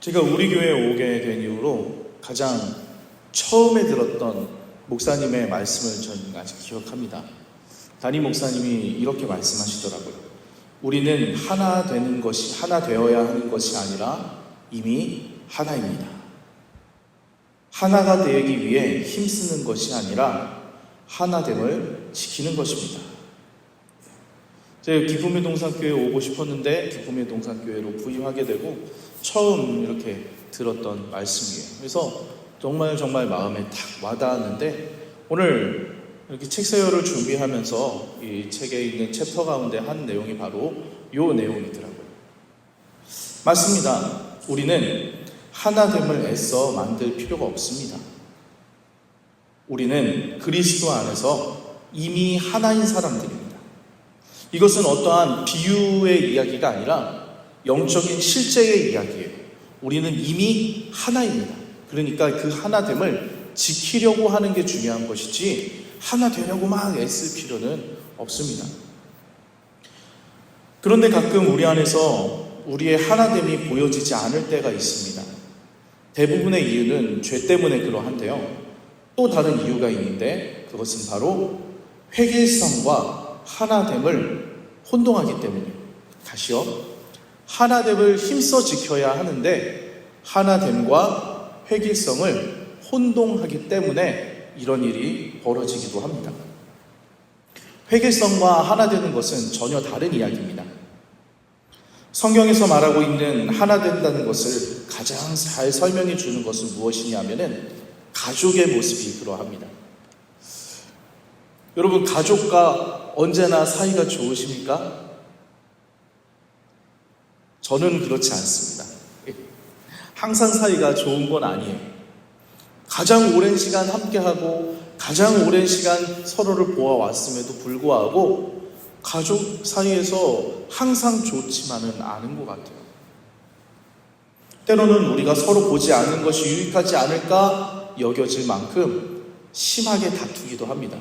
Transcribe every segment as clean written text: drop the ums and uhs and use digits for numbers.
제가 우리 교회에 오게 된 이후로 가장 처음에 들었던 목사님의 말씀을 저는 아직 기억합니다. 담임 목사님이 이렇게 말씀하시더라고요. 우리는 하나 되어야 하는 것이 아니라 이미 하나입니다. 하나가 되기 위해 힘쓰는 것이 아니라 하나됨을 지키는 것입니다. 제가 기쁨의 동산교회에 오고 싶었는데 기쁨의 동산교회로 부임하게 되고 처음 이렇게 들었던 말씀이에요. 그래서 정말 마음에 탁 와닿았는데 오늘 이렇게 책 서열을 준비하면서 이 책에 있는 챕터 가운데 한 내용이 바로 이 내용이더라고요. 맞습니다. 우리는 하나됨을 애써 만들 필요가 없습니다. 우리는 그리스도 안에서 이미 하나인 사람들입니다. 이것은 어떠한 비유의 이야기가 아니라 영적인 실제의 이야기예요. 우리는 이미 하나입니다. 그러니까 그 하나됨을 지키려고 하는 게 중요한 것이지 하나 되려고 막 애쓸 필요는 없습니다. 그런데 가끔 우리 안에서 우리의 하나됨이 보여지지 않을 때가 있습니다. 대부분의 이유는 죄 때문에 그러한데요. 또 다른 이유가 있는데 그것은 바로 획일성과 하나됨을 혼동하기 때문이에요. 다시요. 하나됨을 힘써 지켜야 하는데 하나됨과 획일성을 혼동하기 때문에 이런 일이 벌어지기도 합니다. 획일성과 하나 되는 것은 전혀 다른 이야기입니다. 성경에서 말하고 있는 하나 된다는 것을 가장 잘 설명해 주는 것은 무엇이냐면은 가족의 모습이 그러합니다. 여러분, 가족과 언제나 사이가 좋으십니까? 저는 그렇지 않습니다. 항상 사이가 좋은 건 아니에요. 가장 오랜 시간 함께하고 가장 오랜 시간 서로를 보아왔음에도 불구하고 가족 사이에서 항상 좋지만은 않은 것 같아요. 때로는 우리가 서로 보지 않는 것이 유익하지 않을까 여겨질 만큼 심하게 다투기도 합니다.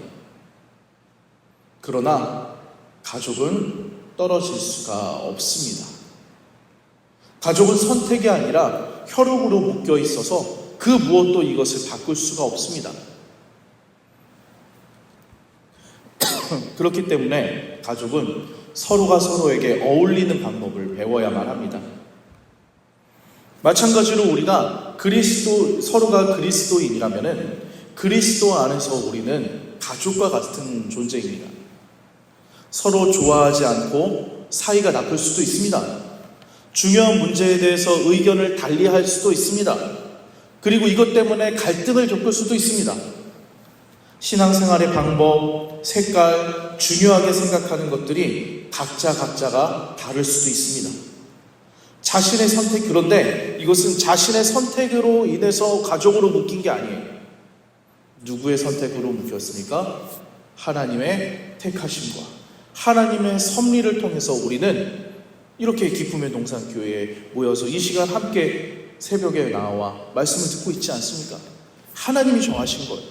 그러나 가족은 떨어질 수가 없습니다. 가족은 선택이 아니라 혈육으로 묶여 있어서 그 무엇도 이것을 바꿀 수가 없습니다. 그렇기 때문에 가족은 서로가 서로에게 어울리는 방법을 배워야만 합니다. 마찬가지로 우리가 서로가 그리스도인이라면은 그리스도 안에서 우리는 가족과 같은 존재입니다. 서로 좋아하지 않고 사이가 나쁠 수도 있습니다. 중요한 문제에 대해서 의견을 달리할 수도 있습니다. 그리고 이것 때문에 갈등을 겪을 수도 있습니다. 신앙생활의 방법, 색깔, 중요하게 생각하는 것들이 각자가 다를 수도 있습니다. 자신의 선택, 그런데 이것은 자신의 선택으로 인해서 가족으로 묶인 게 아니에요. 누구의 선택으로 묶였습니까? 하나님의 택하심과 하나님의 섭리를 통해서 우리는 이렇게 기쁨의 동산교회에 모여서 이 시간 함께 새벽에 나와 말씀을 듣고 있지 않습니까? 하나님이 정하신 거예요.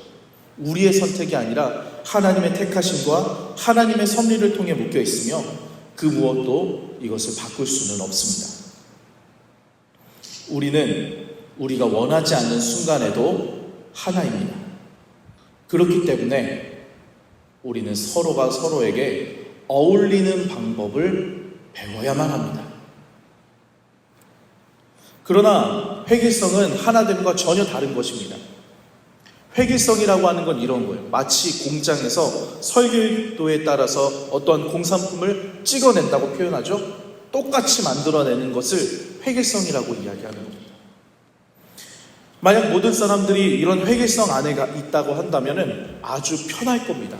우리의 선택이 아니라 하나님의 택하심과 하나님의 섭리를 통해 묶여 있으며 그 무엇도 이것을 바꿀 수는 없습니다. 우리는 우리가 원하지 않는 순간에도 하나입니다. 그렇기 때문에 우리는 서로가 서로에게 어울리는 방법을 배워야만 합니다. 그러나 획일성은 하나됨과 전혀 다른 것입니다. 획일성이라고 하는 건 이런 거예요. 마치 공장에서 설계도에 따라서 어떤 공산품을 찍어낸다고 표현하죠. 똑같이 만들어내는 것을 획일성이라고 이야기하는 겁니다. 만약 모든 사람들이 이런 획일성 안에 있다고 한다면 아주 편할 겁니다.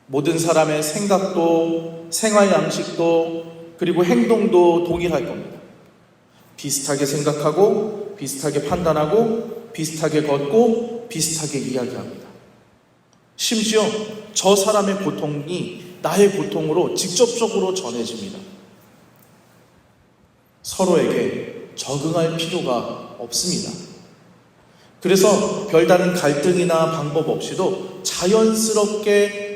모든 사람의 생각도, 생활 양식도, 그리고 행동도 동일할 겁니다. 비슷하게 생각하고, 비슷하게 판단하고, 비슷하게 걷고, 비슷하게 이야기합니다. 심지어 저 사람의 고통이 나의 고통으로 직접적으로 전해집니다. 서로에게 적응할 필요가 없습니다. 그래서 별다른 갈등이나 방법 없이도 자연스럽게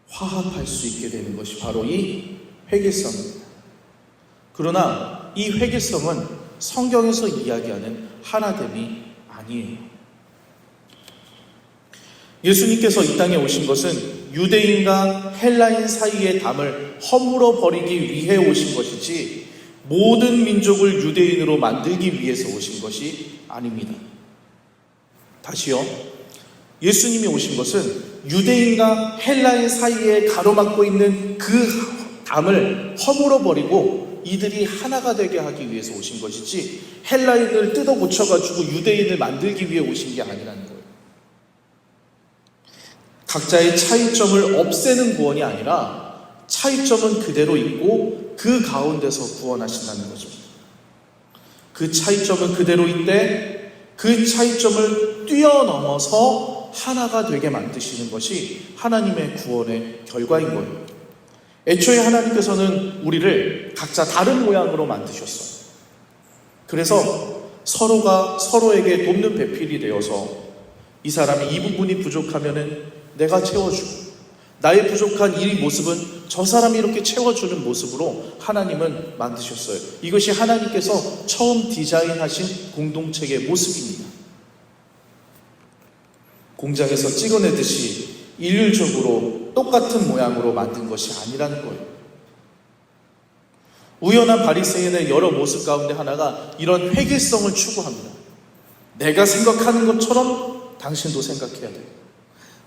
화합할 수 있게 되는 것이 바로 이 획일성입니다. 그러나 그러나 이 회개성은 성경에서 이야기하는 하나됨이 아니에요. 예수님께서 이 땅에 오신 것은 유대인과 헬라인 사이의 담을 허물어 버리기 위해 오신 것이지 모든 민족을 유대인으로 만들기 위해서 오신 것이 아닙니다. 다시요. 예수님이 오신 것은 유대인과 헬라인 사이에 가로막고 있는 그 담을 허물어 버리고 이들이 하나가 되게 하기 위해서 오신 것이지 헬라인을 뜯어 고쳐가지고 유대인을 만들기 위해 오신 게 아니라는 거예요. 각자의 차이점을 없애는 구원이 아니라 차이점은 그대로 있고 그 가운데서 구원하신다는 거죠. 그 차이점은 그대로 있되 그 차이점을 뛰어넘어서 하나가 되게 만드시는 것이 하나님의 구원의 결과인 거예요. 애초에 하나님께서는 우리를 각자 다른 모양으로 만드셨어요. 그래서 서로가 서로에게 돕는 배필이 되어서 이 사람이 이 부분이 부족하면은 내가 채워주고 나의 부족한 이 모습은 저 사람이 이렇게 채워주는 모습으로 하나님은 만드셨어요. 이것이 하나님께서 처음 디자인하신 공동체의 모습입니다. 공장에서 찍어내듯이 일률적으로 똑같은 모양으로 만든 것이 아니라는 거예요. 우연한 바리새인의 여러 모습 가운데 하나가 이런 회개성을 추구합니다. 내가 생각하는 것처럼 당신도 생각해야 돼요.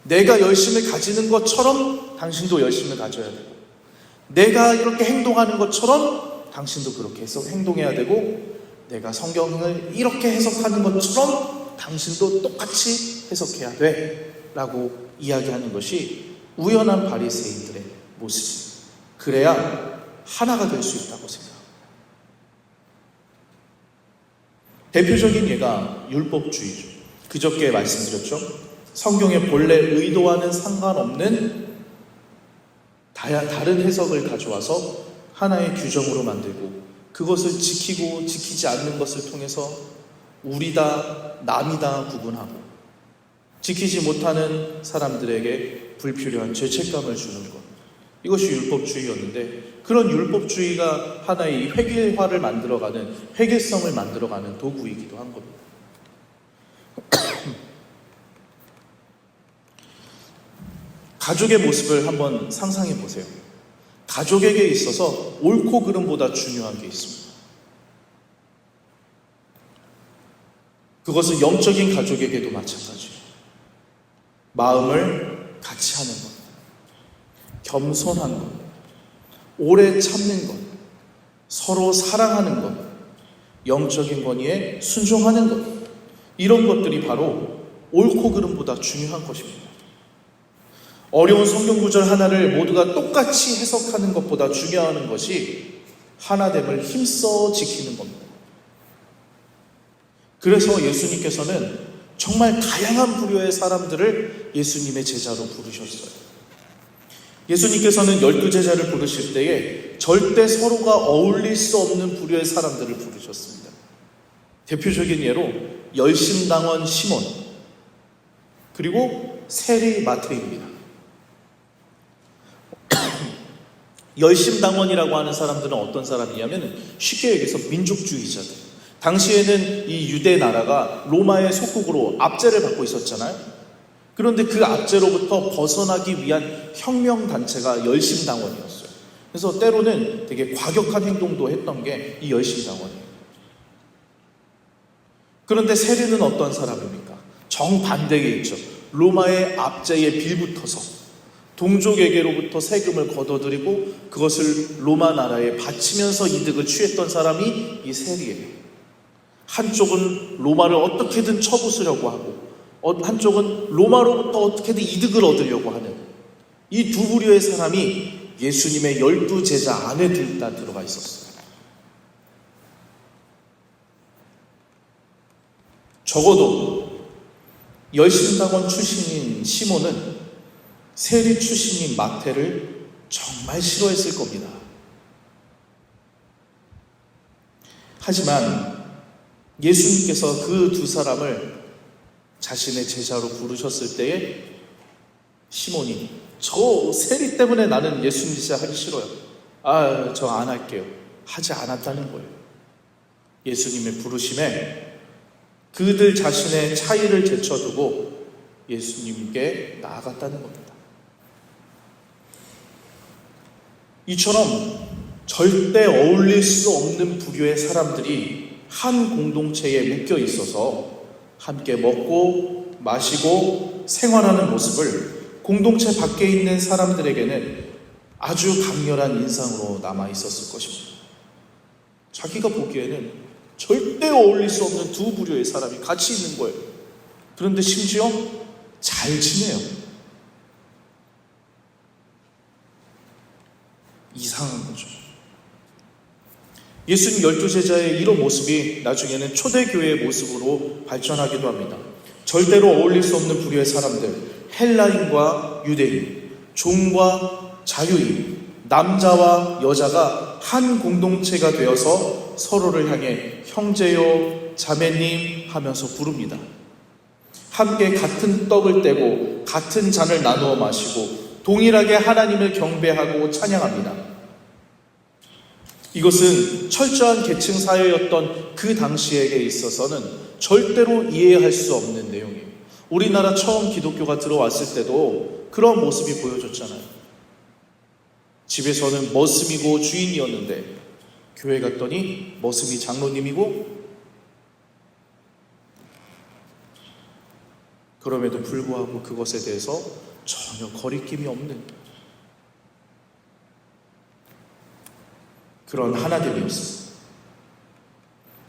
내가 열심을 가지는 것처럼 당신도 열심을 가져야 되고 내가 이렇게 행동하는 것처럼 당신도 그렇게 행동해야 되고 내가 성경을 이렇게 해석하는 것처럼 당신도 똑같이 해석해야 돼 라고 이야기하는 것이 우연한 바리새인들의 모습입니다. 그래야 하나가 될 수 있다고 생각합니다. 대표적인 예가 율법주의죠. 그저께 말씀드렸죠. 성경의 본래 의도와는 상관없는 다른 해석을 가져와서 하나의 규정으로 만들고 그것을 지키고 지키지 않는 것을 통해서 우리다, 남이다 구분하고 지키지 못하는 사람들에게 불필요한 죄책감을 주는 것. 이것이 율법주의였는데 그런 율법주의가 하나의 회개화를 만들어가는 회개성을 만들어가는 도구이기도 한 겁니다. 가족의 모습을 한번 상상해 보세요. 가족에게 있어서 옳고 그름보다 중요한 게 있습니다. 그것은 영적인 가족에게도 마찬가지예요. 마음을 같이 하는 것, 겸손한 것, 오래 참는 것, 서로 사랑하는 것, 영적인 권위에 순종하는 것, 이런 것들이 바로 옳고 그름보다 중요한 것입니다. 어려운 성경 구절 하나를 모두가 똑같이 해석하는 것보다 중요한 것이 하나됨을 힘써 지키는 겁니다. 그래서 예수님께서는 정말 다양한 부류의 사람들을 예수님의 제자로 부르셨어요. 예수님께서는 12제자를 부르실 때에 절대 서로가 어울릴 수 없는 부류의 사람들을 부르셨습니다. 대표적인 예로 열심당원 시몬, 그리고 세리 마태입니다. 열심당원이라고 하는 사람들은 어떤 사람이냐면 쉽게 얘기해서 민족주의자들. 당시에는 이 유대 나라가 로마의 속국으로 압제를 받고 있었잖아요. 그런데 그 압제로부터 벗어나기 위한 혁명단체가 열심당원이었어요. 그래서 때로는 되게 과격한 행동도 했던 게 이 열심당원이에요. 그런데 세리는 어떤 사람입니까? 정반대에 있죠. 로마의 압제에 빌붙어서 동족에게로부터 세금을 걷어들이고 그것을 로마 나라에 바치면서 이득을 취했던 사람이 이 세리예요. 한쪽은 로마를 어떻게든 쳐부수려고 하고 한쪽은 로마로부터 어떻게든 이득을 얻으려고 하는 이 두 부류의 사람이 예수님의 12제자 안에 들어가 있었어요. 적어도 열심당원 출신인 시몬은 세리 출신인 마태를 정말 싫어했을 겁니다. 하지만 예수님께서 그 두 사람을 자신의 제자로 부르셨을 때에 시몬이 저 세리 때문에 나는 예수님 제자 하기 싫어요. 저 안 할게요. 하지 않았다는 거예요. 예수님의 부르심에 그들 자신의 차이를 제쳐두고 예수님께 나아갔다는 겁니다. 이처럼 절대 어울릴 수 없는 부류의 사람들이 한 공동체에 묶여 있어서 함께 먹고 마시고 생활하는 모습을 공동체 밖에 있는 사람들에게는 아주 강렬한 인상으로 남아 있었을 것입니다. 자기가 보기에는 절대 어울릴 수 없는 두 부류의 사람이 같이 있는 거예요. 그런데 심지어 잘 지내요. 이상한 거죠. 예수님 12제자의 이런 모습이 나중에는 초대교회의 모습으로 발전하기도 합니다. 절대로 어울릴 수 없는 부류의 사람들, 헬라인과 유대인, 종과 자유인, 남자와 여자가 한 공동체가 되어서 서로를 향해 형제요, 자매님 하면서 부릅니다. 함께 같은 떡을 떼고 같은 잔을 나누어 마시고 동일하게 하나님을 경배하고 찬양합니다. 이것은 철저한 계층 사회였던 그 당시에게 있어서는 절대로 이해할 수 없는 내용이에요. 우리나라 처음 기독교가 들어왔을 때도 그런 모습이 보여졌잖아요. 집에서는 머슴이고 주인이었는데 교회 갔더니 머슴이 장로님이고, 그럼에도 불구하고 그것에 대해서 전혀 거리낌이 없는 그런 하나됨이었습니다.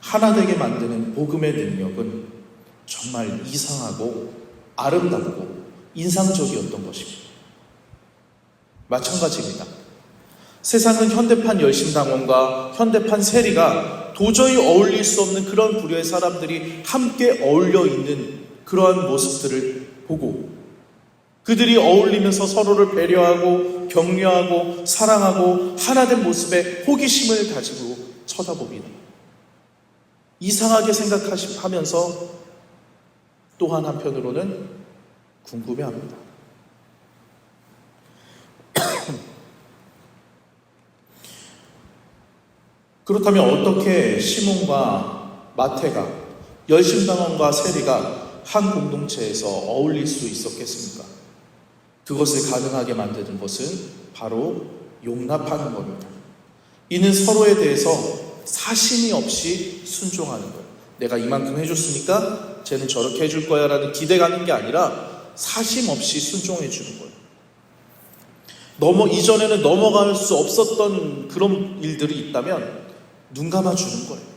하나되게 만드는 복음의 능력은 정말 이상하고 아름답고 인상적이었던 것입니다. 마찬가지입니다. 세상은 현대판 열심당원과 현대판 세리가 도저히 어울릴 수 없는 그런 부류의 사람들이 함께 어울려 있는 그러한 모습들을 보고 그들이 어울리면서 서로를 배려하고 격려하고 사랑하고 하나된 모습에 호기심을 가지고 쳐다봅니다. 이상하게 생각하면서 또한 한편으로는 궁금해합니다. 그렇다면 어떻게 시몬과 마태가, 열심당원과 세리가 한 공동체에서 어울릴 수 있었겠습니까? 그것을 가능하게 만드는 것은 바로 용납하는 겁니다. 이는 서로에 대해서 사심이 없이 순종하는 거예요. 내가 이만큼 해줬으니까 쟤는 저렇게 해줄 거야 라는 기대가는 게 아니라 사심 없이 순종해 주는 거예요. 이전에는 넘어갈 수 없었던 그런 일들이 있다면 눈 감아주는 거예요.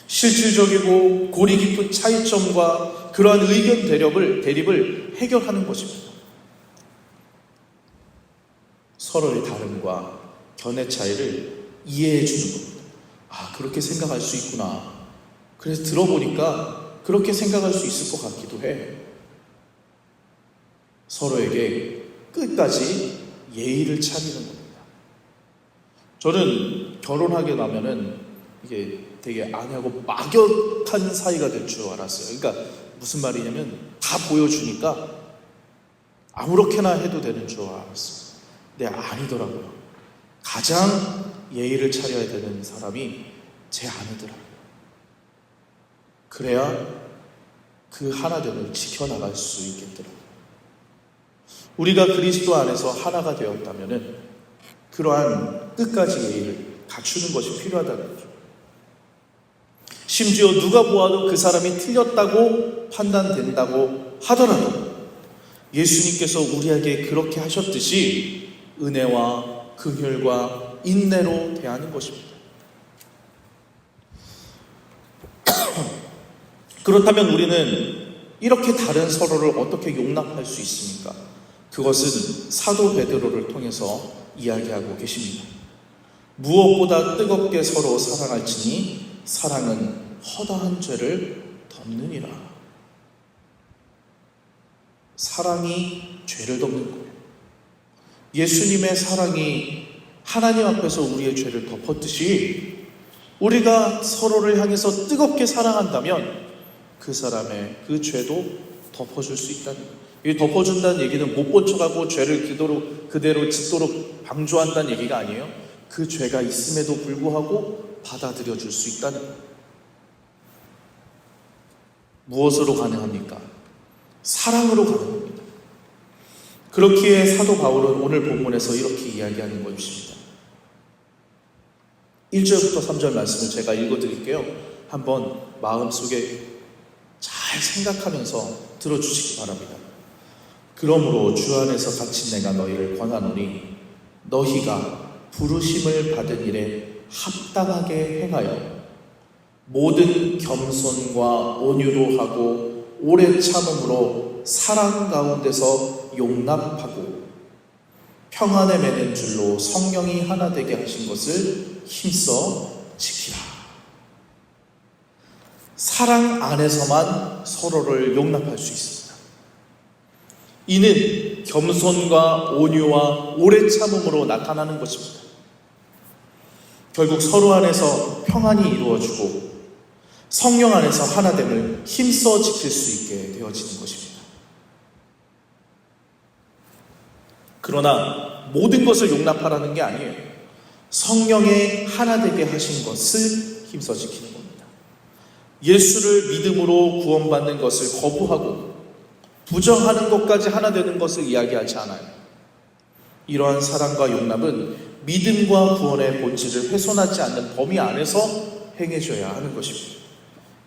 실질적이고 고리 깊은 차이점과 그러한 의견 대립을 해결하는 것입니다. 서로의 다름과 견해 차이를 이해해 주는 겁니다. 아, 그렇게 생각할 수 있구나. 그래서 들어보니까 그렇게 생각할 수 있을 것 같기도 해. 서로에게 끝까지 예의를 차리는 겁니다. 저는 결혼하게 나면은 이게 되게 아내하고 막역한 사이가 될 줄 알았어요. 그러니까 무슨 말이냐면 다 보여주니까 아무렇게나 해도 되는 줄 알았어요. 근데 아니더라고요. 가장 예의를 차려야 되는 사람이 제 아내더라고요. 그래야 그 하나됨을 지켜나갈 수 있겠더라고요. 우리가 그리스도 안에서 하나가 되었다면은 그러한 끝까지 예의를 갖추는 것이 필요하다는 거죠. 심지어 누가 보아도 그 사람이 틀렸다고 판단된다고 하더라도 예수님께서 우리에게 그렇게 하셨듯이 은혜와 긍휼과 인내로 대하는 것입니다. 그렇다면 우리는 이렇게 다른 서로를 어떻게 용납할 수 있습니까? 그것은 사도 베드로를 통해서 이야기하고 계십니다. 무엇보다 뜨겁게 서로 사랑할지니 사랑은 허다한 죄를 덮느니라. 사랑이 죄를 덮는 거예요. 예수님의 사랑이 하나님 앞에서 우리의 죄를 덮었듯이 우리가 서로를 향해서 뜨겁게 사랑한다면 그 사람의 그 죄도 덮어줄 수 있다는 거예요. 이 덮어준다는 얘기는 못 본 척하고 죄를 그대로 짓도록 방조한다는 얘기가 아니에요. 그 죄가 있음에도 불구하고 받아들여 줄 수 있다는 것. 무엇으로 가능합니까? 사랑으로 가능합니다. 그렇기에 사도 바울은 오늘 본문에서 이렇게 이야기하는 것입니다. 1절부터 3절 말씀을 제가 읽어드릴게요. 한번 마음속에 잘 생각하면서 들어주시기 바랍니다. 그러므로 주 안에서 갇힌 내가 너희를 권하노니 너희가 부르심을 받은 일에 합당하게 행하여 모든 겸손과 온유로 하고 오래 참음으로 사랑 가운데서 용납하고 평안에 매는 줄로 성령이 하나 되게 하신 것을 힘써 지키라. 사랑 안에서만 서로를 용납할 수 있습니다. 이는 겸손과 온유와 오래 참음으로 나타나는 것입니다. 결국 서로 안에서 평안이 이루어지고 성령 안에서 하나됨을 힘써 지킬 수 있게 되어지는 것입니다. 그러나 모든 것을 용납하라는 게 아니에요. 성령의 하나되게 하신 것을 힘써 지키는 겁니다. 예수를 믿음으로 구원받는 것을 거부하고 부정하는 것까지 하나 되는 것을 이야기하지 않아요. 이러한 사랑과 용납은 믿음과 구원의 본질을 훼손하지 않는 범위 안에서 행해져야 하는 것입니다.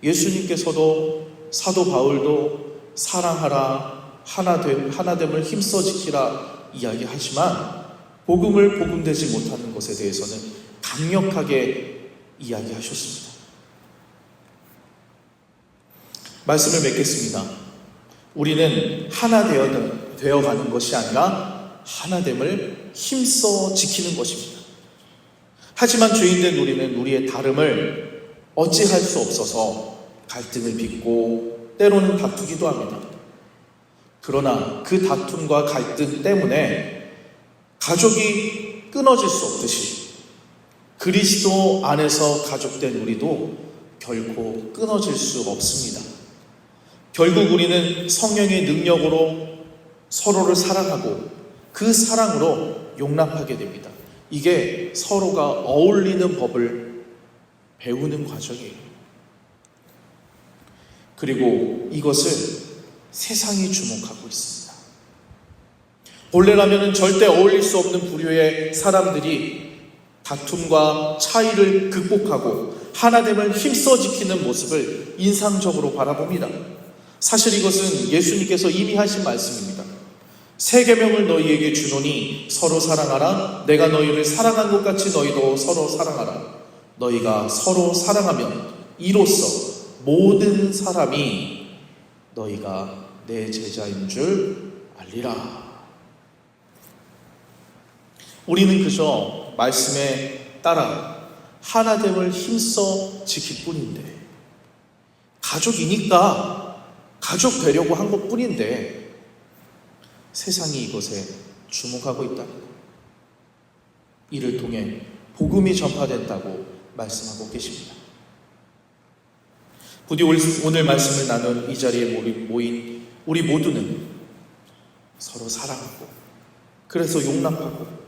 예수님께서도 사도 바울도 사랑하라, 하나됨을 힘써 지키라 이야기하지만 복음을 복음되지 못하는 것에 대해서는 강력하게 이야기하셨습니다. 말씀을 맺겠습니다. 우리는 하나 되어가는 것이 아니라 하나됨을 힘써 지키는 것입니다. 하지만 죄인된 우리는 우리의 다름을 어찌할 수 없어서 갈등을 빚고 때로는 다투기도 합니다. 그러나 그 다툼과 갈등 때문에 가족이 끊어질 수 없듯이 그리스도 안에서 가족된 우리도 결코 끊어질 수 없습니다. 결국 우리는 성령의 능력으로 서로를 사랑하고 그 사랑으로 용납하게 됩니다. 이게 서로가 어울리는 법을 배우는 과정이에요. 그리고 이것을 세상이 주목하고 있습니다. 본래라면 절대 어울릴 수 없는 부류의 사람들이 다툼과 차이를 극복하고 하나됨을 힘써 지키는 모습을 인상적으로 바라봅니다. 사실 이것은 예수님께서 이미 하신 말씀입니다. 새 계명을 너희에게 주노니 서로 사랑하라. 내가 너희를 사랑한 것 같이 너희도 서로 사랑하라. 너희가 서로 사랑하면 이로써 모든 사람이 너희가 내 제자인 줄 알리라. 우리는 그저 말씀에 따라 하나됨을 힘써 지킬 뿐인데, 가족이니까 가족 되려고 한 것 뿐인데 세상이 이것에 주목하고 있다는 것, 이를 통해 복음이 전파됐다고 말씀하고 계십니다. 부디 오늘 말씀을 나눈 이 자리에 모인 우리 모두는 서로 사랑하고 그래서 용납하고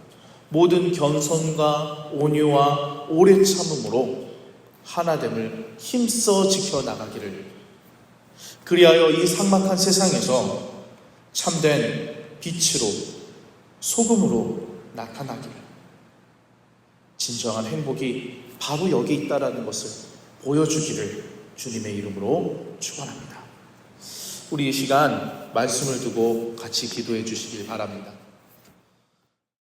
모든 겸손과 온유와 오래 참음으로 하나됨을 힘써 지켜나가기를, 그리하여 이 삭막한 세상에서 참된 빛으로 소금으로 나타나기를, 진정한 행복이 바로 여기 있다라는 것을 보여주기를 주님의 이름으로 축원합니다. 우리 이 시간 말씀을 두고 같이 기도해 주시길 바랍니다.